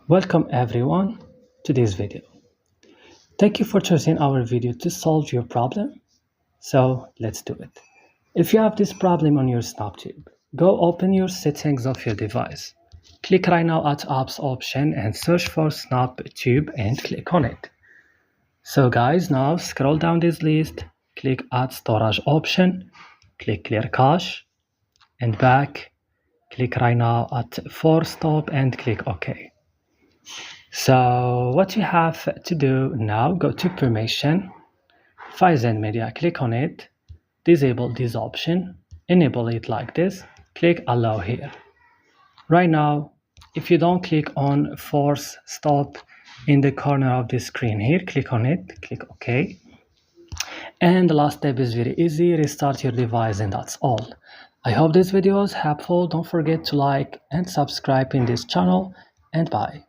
Welcome everyone to this video. Thank you for choosing our video to solve your problem. So let's do it. If you have this problem on your Snaptube, go open your settings of your device. Click right now at apps option and search for Snaptube and click on it. So guys, now scroll down this list, click add storage option, click clear cache and back, click right now at force stop and click OK. So what you have to do now, go to permission, files and media, click on it, disable this option, enable it like this, click allow here. Right now, if you don't click on force stop in the corner of the screen here, click on it, click OK. And the last step is very easy, restart your device and that's all. I hope this video was helpful. Don't forget to like and subscribe in this channel and bye.